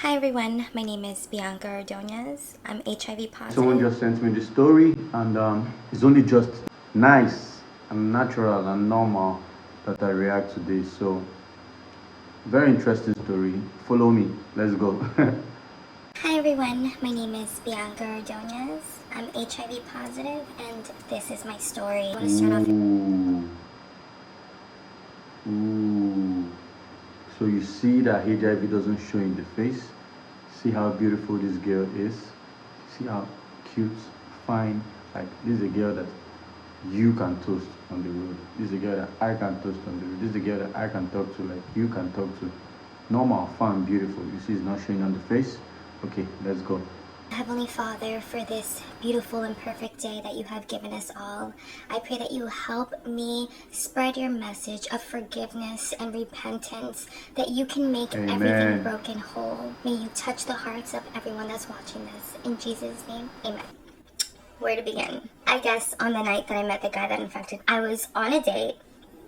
Hi everyone, my name is Bianca Ordonez. I'm HIV positive. Someone just sent me the story, and it's only just nice and natural and normal that I react to this. So, very interesting story. Follow me. Let's go. Hi everyone, my name is Bianca Ordonez. I'm HIV positive and this is my story. I want to start off. Ooh. So you see that HIV doesn't show in the face. See how beautiful this girl is. See how cute, fine. Like, this is a girl that you can toast on the road. This is a girl that I can toast on the road. This is a girl that I can talk to, like you can talk to. Normal, fun, beautiful. You see, it's not showing on the face. Okay, let's go. Heavenly Father, for this beautiful and perfect day that you have given us all, I pray that you help me spread your message of forgiveness and repentance, that you can make everything broken whole. May you touch the hearts of everyone that's watching this. In Jesus' name, amen. Where to begin? I guess on the night that I met the guy that infected, I was on a date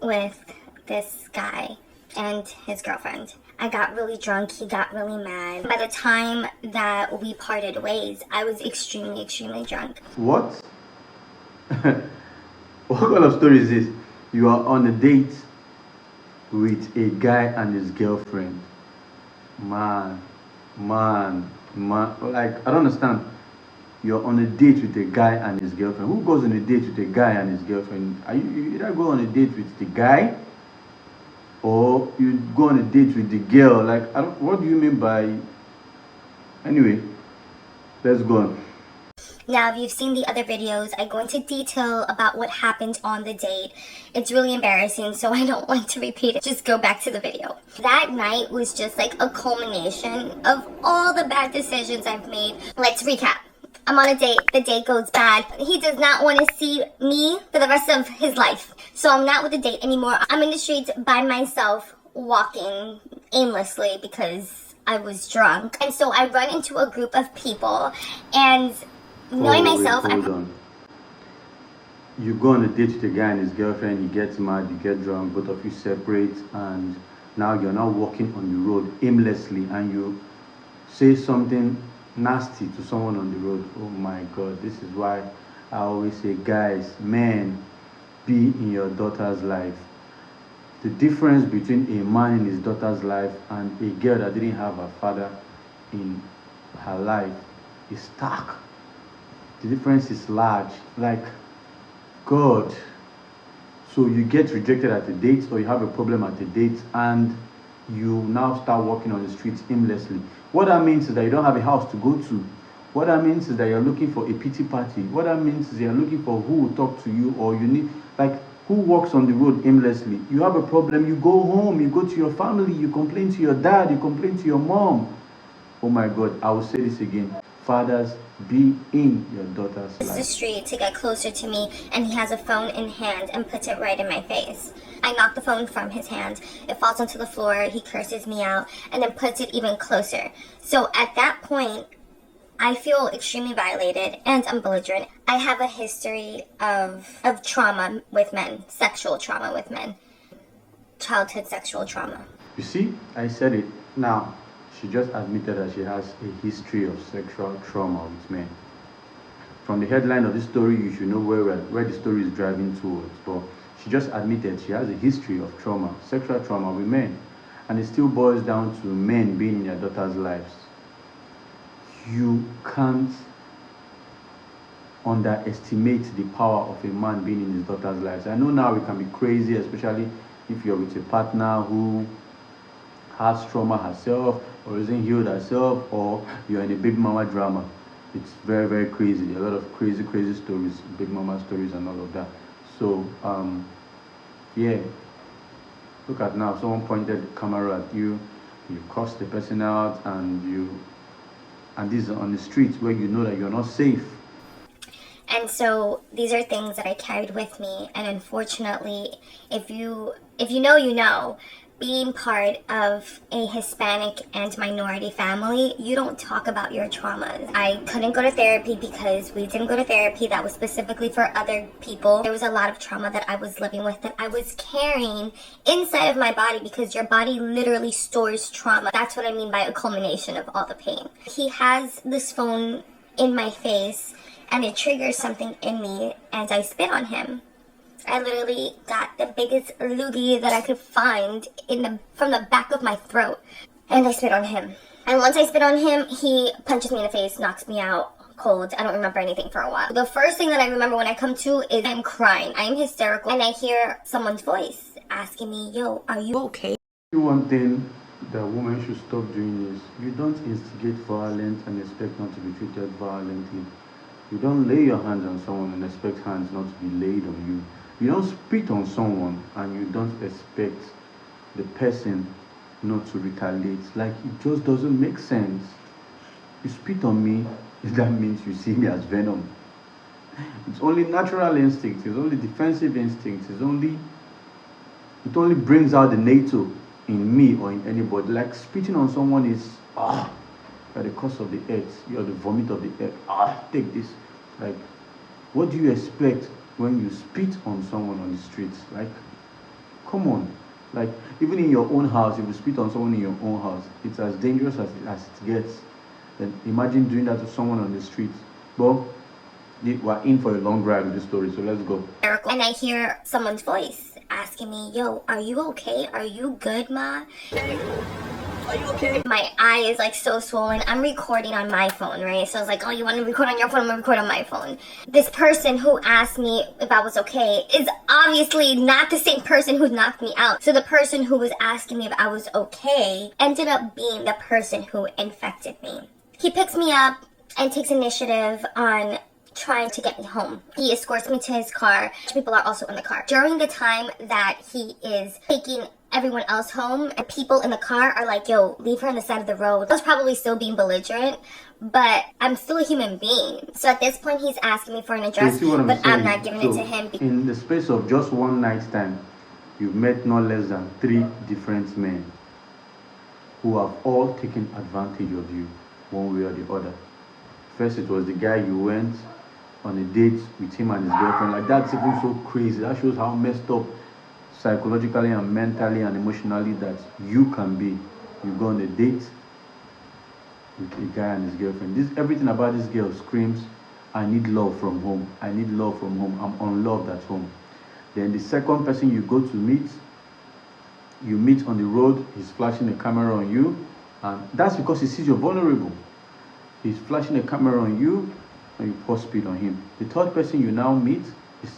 with this guy and his girlfriend. I got really drunk, he got really mad. By the time that we parted ways, I was extremely drunk. What? What kind of story is this? You are on a date with a guy and his girlfriend. Man, like, I don't understand. You're on a date with a guy and his girlfriend. Who goes on a date with a guy and his girlfriend? You either go on a date with the guy or you go on a date with the girl. Like, what do you mean by? Anyway, let's go on. Now, if you've seen the other videos, I go into detail about what happened on the date. It's really embarrassing, so I don't like to repeat it. Just go back to the video. That night was just like a culmination of all the bad decisions I've made. Let's recap. I'm on a date, the date goes bad. He does not want to see me for the rest of his life. So I'm not with the date anymore. I'm in the streets by myself, walking aimlessly because I was drunk. And so I run into a group of people, and knowing myself, hold on. You go on a date with a guy and his girlfriend, you get mad, you get drunk, both of you separate, and now you're now walking on the road aimlessly and you say something nasty to someone on the road. Oh my god, this is why I always say, guys, men, be in your daughter's life. The difference between a man in his daughter's life and a girl that didn't have a father in her life is stark. The difference is large. Like, god. So you get rejected at a date, or you have a problem at a date, and you now start walking on the streets aimlessly. What that means is that you don't have a house to go to. What that means is that you're looking for a pity party. What that means is you're looking for who will talk to you, or you need, like, who walks on the road aimlessly. You have a problem, you go home, you go to your family, you complain to your dad, you complain to your mom. Oh my god, I will say this again. Fathers, be in your daughter's life. The street to get closer to me, and he has a phone in hand and puts it right in my face. I knock the phone from his hand. It falls onto the floor. He curses me out and then puts it even closer. So at that point, I feel extremely violated and I'm belligerent. I have a history of trauma with men, sexual trauma with men, childhood sexual trauma. You see, I said it. Now, she just admitted that she has a history of sexual trauma with men. From the headline of this story, you should know where the story is driving towards. But she just admitted she has a history of trauma, sexual trauma with men. And it still boils down to men being in their daughters' lives. You can't underestimate the power of a man being in his daughter's lives. I know now it can be crazy, especially if you're with a partner who has trauma herself or isn't healed herself, or you're in a big mama drama. It's very crazy. A lot of crazy stories, big mama stories and all of that. So yeah, look at now, someone pointed the camera at you, you cussed the person out, and this is on the streets where you know that you're not safe. And so these are things that I carried with me, and unfortunately, if you know, you know, being part of a Hispanic and minority family, you don't talk about your traumas. I couldn't go to therapy because we didn't go to therapy. That was specifically for other people. There was a lot of trauma that I was living with, that I was carrying inside of my body, because your body literally stores trauma. That's what I mean by a culmination of all the pain. He has this phone in my face and it triggers something in me and I spit on him. I literally got the biggest loogie that I could find from the back of my throat, and I spit on him. And once I spit on him, he punches me in the face, knocks me out cold. I don't remember anything for a while. The first thing that I remember when I come to is I'm crying. I'm hysterical, and I hear someone's voice asking me, "Yo, are you okay?" One thing that women should stop doing is, you don't instigate violence and expect not to be treated violently. You don't lay your hands on someone and expect hands not to be laid on you. You don't spit on someone and you don't expect the person not to retaliate. Like, it just doesn't make sense. You spit on me, that means you see me as venom. It's only natural instinct, it's only defensive instinct, it only brings out the NATO in me or in anybody. Like, spitting on someone is by the cause of the earth. You're the vomit of the earth. Take this. Like, what do you expect when you spit on someone on the streets? Like, come on. Like, even in your own house, if you spit on someone in your own house, it's as dangerous as it gets. Then imagine doing that to someone on the street. But we're in for a long ride with this story, so let's go. And I hear someone's voice asking me, "Yo, are you okay? Are you good, Ma?" Are you okay? My eye is like so swollen. I'm recording on my phone, right? So I was like, "Oh, you want to record on your phone? I'm gonna record on my phone." This person who asked me if I was okay is obviously not the same person who knocked me out. So the person who was asking me if I was okay ended up being the person who infected me. He picks me up and takes initiative on trying to get me home. He escorts me to his car. People are also in the car. During the time that he is taking everyone else home, and people in the car are like, "Yo, leave her on the side of the road." I was probably still being belligerent, but I'm still a human being. So at this point, he's asking me for an address, but I'm not giving it to him. In the space of just one night's time, you've met no less than 3 different men who have all taken advantage of you, one way or the other. First, it was the guy you went on a date with him and his girlfriend. Like, that's even so crazy. That shows how messed up psychologically and mentally and emotionally that you can be. You go on a date with a guy and his girlfriend. Everything about this girl screams, "I need love from home. I need love from home. I'm unloved at home." Then the second person you go to meet, you meet on the road, he's flashing a camera on you, and that's because he sees you're vulnerable. He's flashing a camera on you and you pour speed on him. The third person you now meet is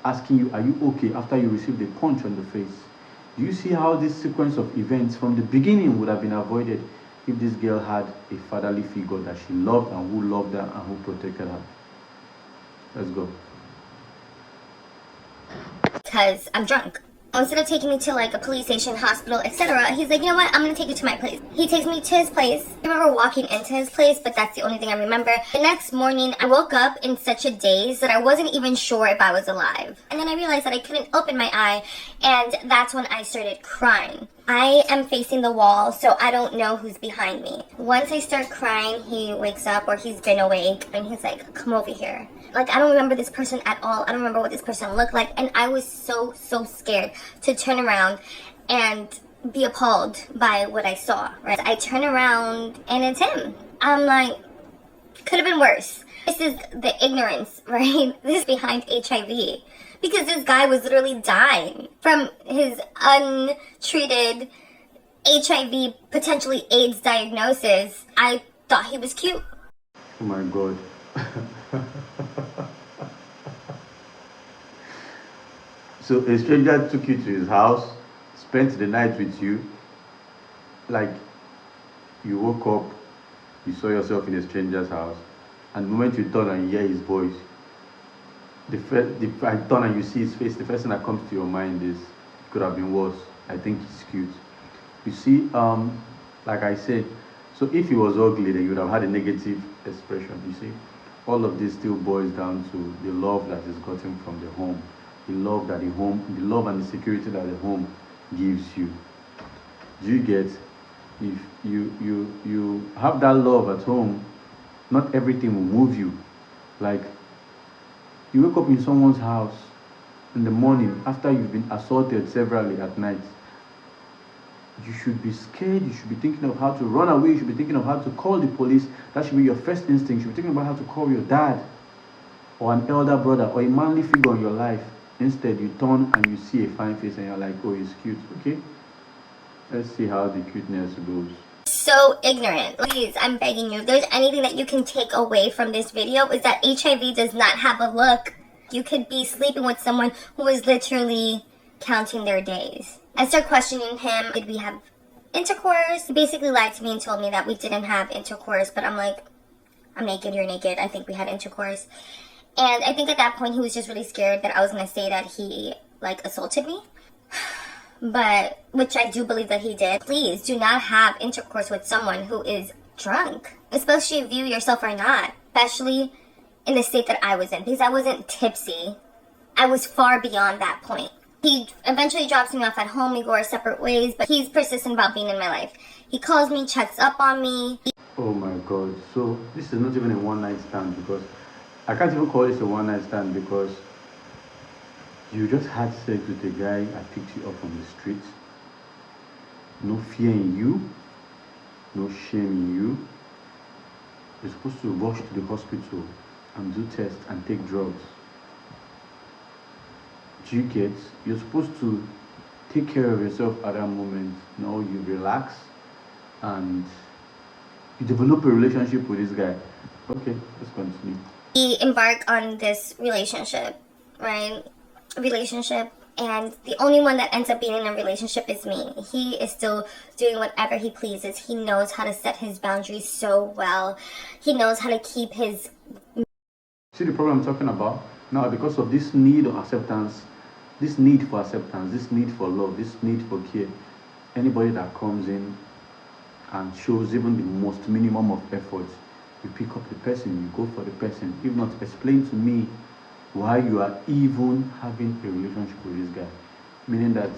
asking you, "Are you okay?" after you received a punch on the face. Do you see how this sequence of events from the beginning would have been avoided if this girl had a fatherly figure that she loved and who loved her and who protected her? Let's go. Because I'm drunk. Instead of taking me to like a police station, hospital, etc., he's like, "You know what? I'm gonna take you to my place." He takes me to his place. I remember walking into his place, but that's the only thing I remember. The next morning, I woke up in such a daze that I wasn't even sure if I was alive. And then I realized that I couldn't open my eye, and that's when I started crying. I am facing the wall, so I don't know who's behind me. Once I start crying, he wakes up, or he's been awake, and he's like, "Come over here." Like, I don't remember this person at all. I don't remember what this person looked like. And I was so scared to turn around and be appalled by what I saw, right? I turn around and it's him. I'm like, could have been worse. This is the ignorance, right? This is behind HIV. Because this guy was literally dying from his untreated HIV, potentially AIDS diagnosis. I thought he was cute. Oh my God. So a stranger took you to his house, spent the night with you. Like, you woke up, you saw yourself in a stranger's house, and the moment you turn and hear his voice, I turn and you see his face, the first thing that comes to your mind is, it could have been worse. I think he's cute. You see, like I said, so if he was ugly, then you would have had a negative expression. You see, all of this still boils down to the love that is gotten from the home, the love and the security that the home gives you. Do you get? If you have that love at home, not everything will move you. Like, you wake up in someone's house in the morning after you've been assaulted severally at night. You should be scared. You should be thinking of how to run away. You should be thinking of how to call the police. That should be your first instinct. You should be thinking about how to call your dad or an elder brother or a manly figure in your life. Instead, you turn and you see a fine face and you're like, oh, he's cute. Okay, let's see how the cuteness goes. So ignorant. Please, I'm begging you, if there's anything that you can take away from this video, is that HIV does not have a look. You could be sleeping with someone who is literally counting their days. I start questioning him. Did we have intercourse? He basically lied to me and told me that we didn't have intercourse, but I'm like, I'm naked, you're naked. I think we had intercourse. And I think at that point he was just really scared that I was going to say that he, like, assaulted me. But, which I do believe that he did. Please do not have intercourse with someone who is drunk. Especially if you yourself are not. Especially in the state that I was in. Because I wasn't tipsy. I was far beyond that point. He eventually drops me off at home. We go our separate ways. But he's persistent about being in my life. He calls me, checks up on me. Oh my god. So this is not even a one night stand, because I can't even call this a one night stand, because you just had sex with a guy that picked you up on the street. No fear in you, no shame in you. You're supposed to rush to the hospital and do tests and take drugs. Do you get? You're supposed to take care of yourself at that moment. No, you relax and you develop a relationship with this guy. Okay, let's continue. We embark on this relationship, right? And the only one that ends up being in a relationship is me. He is still doing whatever he pleases. He knows how to set his boundaries so well. He knows how to keep his... See the problem I'm talking about? Now, because of this need of acceptance, this need for acceptance, this need for love, this need for care, anybody that comes in and shows even the most minimum of effort, you pick up the person, you go for the person. If not, explain to me why you are even having a relationship with this guy. Meaning that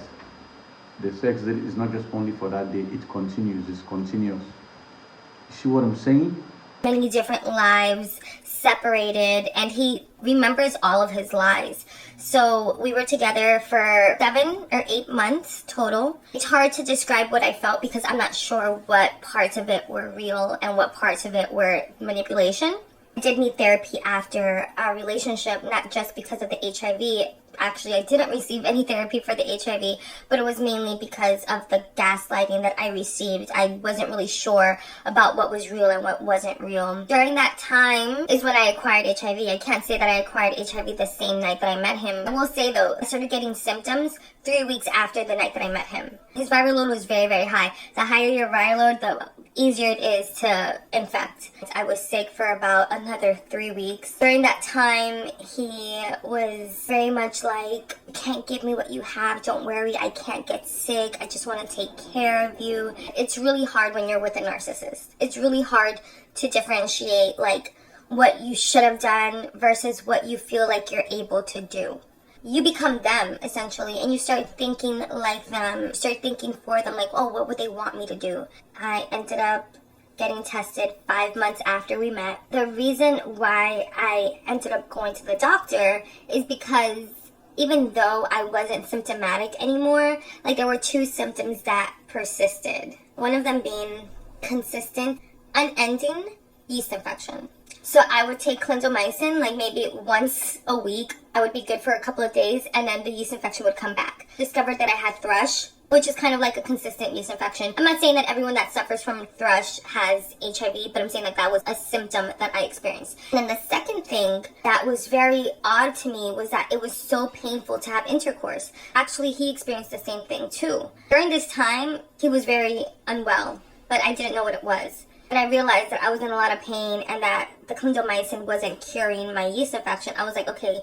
the sex is not just only for that day, it continues, it's continuous. You see what I'm saying? Many different lives, separated, and he remembers all of his lies. So we were together for 7 or 8 months total. It's hard to describe what I felt because I'm not sure what parts of it were real and what parts of it were manipulation. I did need therapy after our relationship, not just because of the HIV. Actually, I didn't receive any therapy for the HIV, but it was mainly because of the gaslighting that I received. I wasn't really sure about what was real and what wasn't real. During that time is when I acquired HIV. I can't say that I acquired HIV the same night that I met him. I will say though, I started getting symptoms 3 weeks after the night that I met him. His viral load was very, very high. The higher your viral load, the easier it is to infect. I was sick for about another 3 weeks. During that time, he was very much like, can't give me what you have, don't worry, I can't get sick, I just want to take care of you. It's really hard when you're with a narcissist. It's really hard to differentiate like what you should have done versus what you feel like you're able to do. You become them, essentially, and you start thinking like them, start thinking for them, like, oh, what would they want me to do? I ended up getting tested 5 months after we met. The reason why I ended up going to the doctor is because even though I wasn't symptomatic anymore, like there were 2 symptoms that persisted. One of them being consistent, unending yeast infection. So I would take clindamycin like maybe once a week. I would be good for a couple of days and then the yeast infection would come back. Discovered that I had thrush, which is kind of like a consistent yeast infection. I'm not saying that everyone that suffers from thrush has HIV, but I'm saying that that was a symptom that I experienced. And then the second thing that was very odd to me was that it was so painful to have intercourse. Actually, he experienced the same thing too. During this time, he was very unwell, but I didn't know what it was. And I realized that I was in a lot of pain and that the clindamycin wasn't curing my yeast infection. I was like, okay,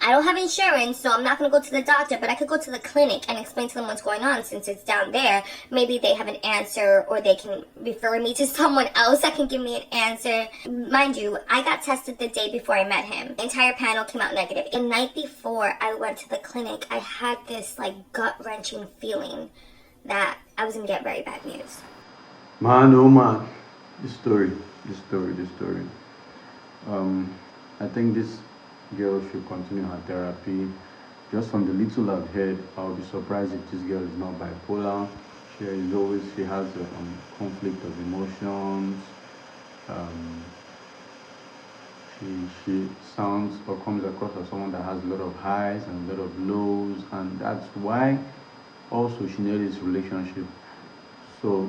I don't have insurance, so I'm not going to go to the doctor, but I could go to the clinic and explain to them what's going on since it's down there. Maybe they have an answer or they can refer me to someone else that can give me an answer. Mind you, I got tested the day before I met him. The entire panel came out negative. The night before I went to the clinic, I had this like gut-wrenching feeling that I was going to get very bad news. Man, oh man, this story. I think this girl should continue her therapy. Just from the little I've heard, I'll be surprised if this girl is not bipolar. She has a conflict of emotions. Um, she sounds or comes across as someone that has a lot of highs and a lot of lows, and that's why also she needs this relationship. So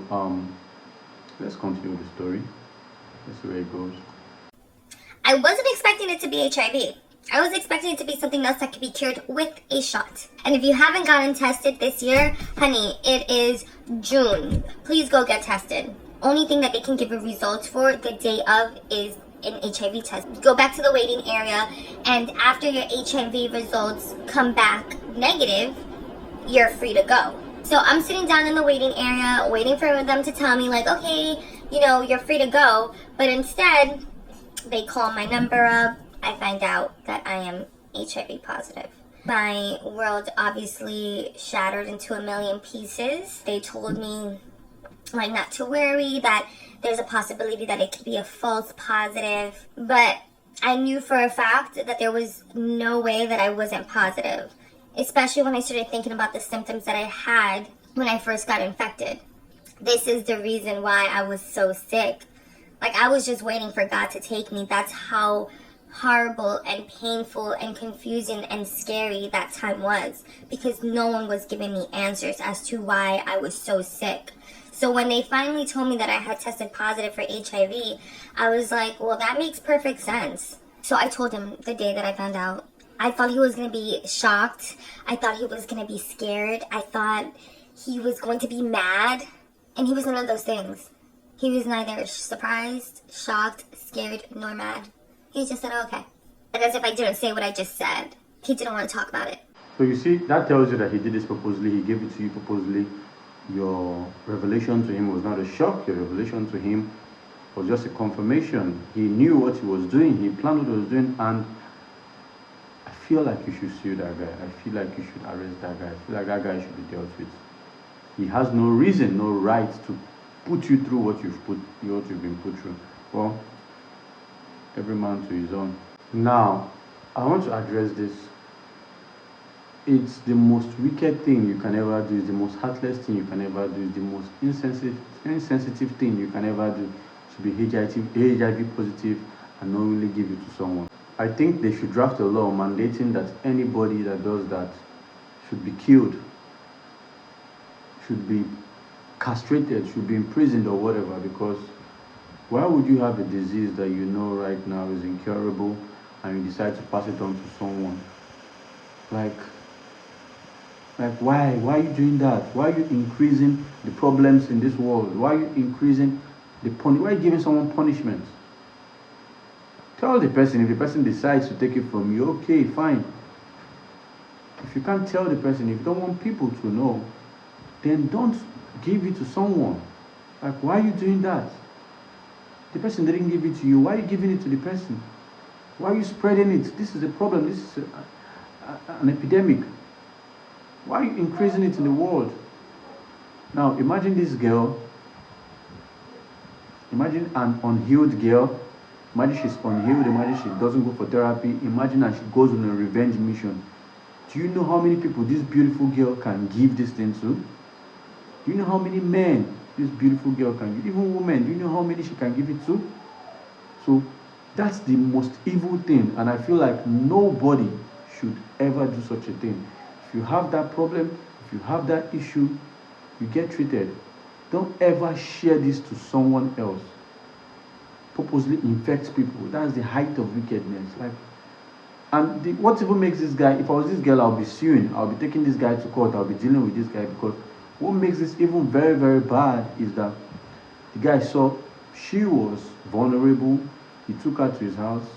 let's continue the story. Let's see where it goes. I wasn't expecting it to be HIV. I was expecting it to be something else that could be cured with a shot. And if you haven't gotten tested this year, honey, it is June. Please go get tested. Only thing that they can give you results for the day of is an HIV test. Go back to the waiting area, and after your HIV results come back negative, you're free to go. So I'm sitting down in the waiting area, waiting for them to tell me, like, okay, you're free to go. But instead, they call my number up. I find out that I am HIV positive. My world obviously shattered into a million pieces. They told me, like, not to worry, that there's a possibility that it could be a false positive. But I knew for a fact that there was no way that I wasn't positive, especially when I started thinking about the symptoms that I had when I first got infected. This is the reason why I was so sick. Like, I was just waiting for God to take me. That's how horrible and painful and confusing and scary that time was, because no one was giving me answers as to why I was so sick. So when they finally told me that I had tested positive for HIV, I was like, well, that makes perfect sense. So I told him the day that I found out. I thought he was going to be shocked. I thought he was going to be scared. I thought he was going to be mad. And he was none of those things. He was neither surprised, shocked, scared, nor mad. He just said, oh, okay. And as if I didn't say what I just said. He didn't want to talk about it. So you see, that tells you that he did this purposely. He gave it to you purposely. Your revelation to him was not a shock. Your revelation to him was just a confirmation. He knew what he was doing. He planned what he was doing. And I feel like you should sue that guy. I feel like you should arrest that guy. I feel like that guy should be dealt with. He has no reason, no right to put you through what you've been put through. Well, every man to his own. Now, I want to address this. It's the most wicked thing you can ever do. It's the most heartless thing you can ever do. It's the most insensitive thing you can ever do, to be HIV positive and knowingly give it to someone. I think they should draft a law mandating that anybody that does that should be killed, should be castrated, should be imprisoned or whatever, because why would you have a disease that you know right now is incurable and you decide to pass it on to someone? Like why are you doing that? Why are you increasing the problems in this world? Why are you increasing why are you giving someone punishment? Tell the person. If the person decides to take it from you, okay, fine. If you can't tell the person, if you don't want people to know, then don't give it to someone. Like, why are you doing that? The person didn't give it to you. Why are you giving it to the person? Why are you spreading it? This is a problem. This is an epidemic. Why are you increasing it in the world? Now, imagine this girl. Imagine an unhealed girl. Imagine she's unhealed. Imagine she doesn't go for therapy. Imagine that she goes on a revenge mission. Do you know how many people this beautiful girl can give this thing to? Do you know how many men this beautiful girl can give? Even women, do you know how many she can give it to? So that's the most evil thing, and I feel like nobody should ever do such a thing. If you have that problem, if you have that issue, you get treated. Don't ever share this to someone else. Purposely infect people. That's the height of wickedness. And what even makes this guy, if I was this girl, I'll be suing. I'll be taking this guy to court. I'll be dealing with this guy, because what makes this even very, very bad is that the guy saw she was vulnerable. He took her to his house.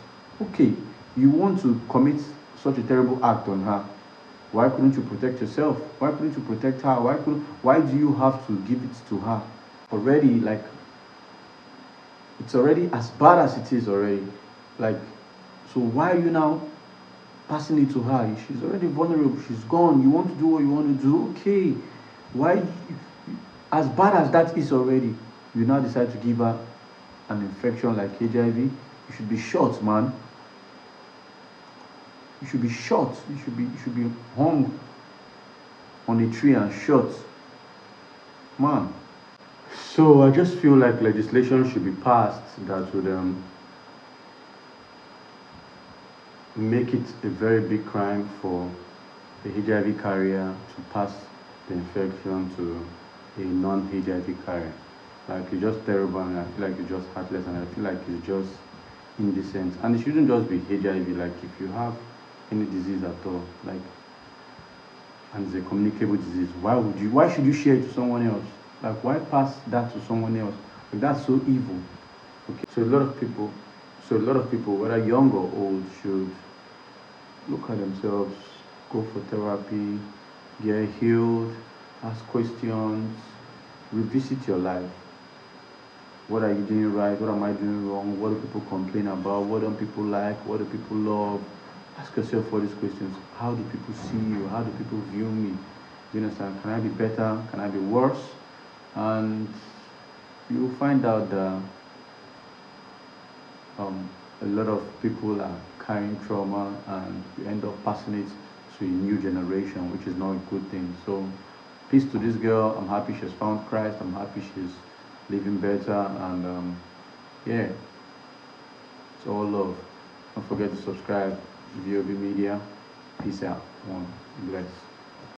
Okay, you want to commit such a terrible act on her. Why couldn't you protect yourself? Why couldn't you protect her? Why do you have to give it to her? Already, like, it's already as bad as it is already. Like, so why are you now passing it to her? She's already vulnerable. She's gone. You want to do what you want to do. Okay. Why, as bad as that is already, you now decide to give her an infection like HIV? You should be shot, man. You should be shot. You should be hung on a tree and shot, man. So I just feel like legislation should be passed that would make it a very big crime for a HIV carrier to pass the infection to a non-HIV carrier. Like, it's just terrible, and I feel like it's just heartless, and I feel like it's just indecent. And it shouldn't just be HIV. Like, if you have any disease at all, like, and it's a communicable disease, why should you share it to someone else? Like, why pass that to someone else? Like, that's so evil. Okay, so a lot of people, whether young or old, should look at themselves, go for therapy, get healed, ask questions, revisit your life. What are you doing right? What am I doing wrong? What do people complain about? What don't people like? What do people love? Ask yourself all these questions. How do people see you? How do people view me? Do you understand? Can I be better? Can I be worse? And you will find out that a lot of people are carrying trauma, and you end up passing it to a new generation, which is not a good thing. So, peace to this girl. I'm happy she's found Christ. I'm happy she's living better. And yeah, it's all love. Don't forget to subscribe. VOB Media. Peace out. One. Bless.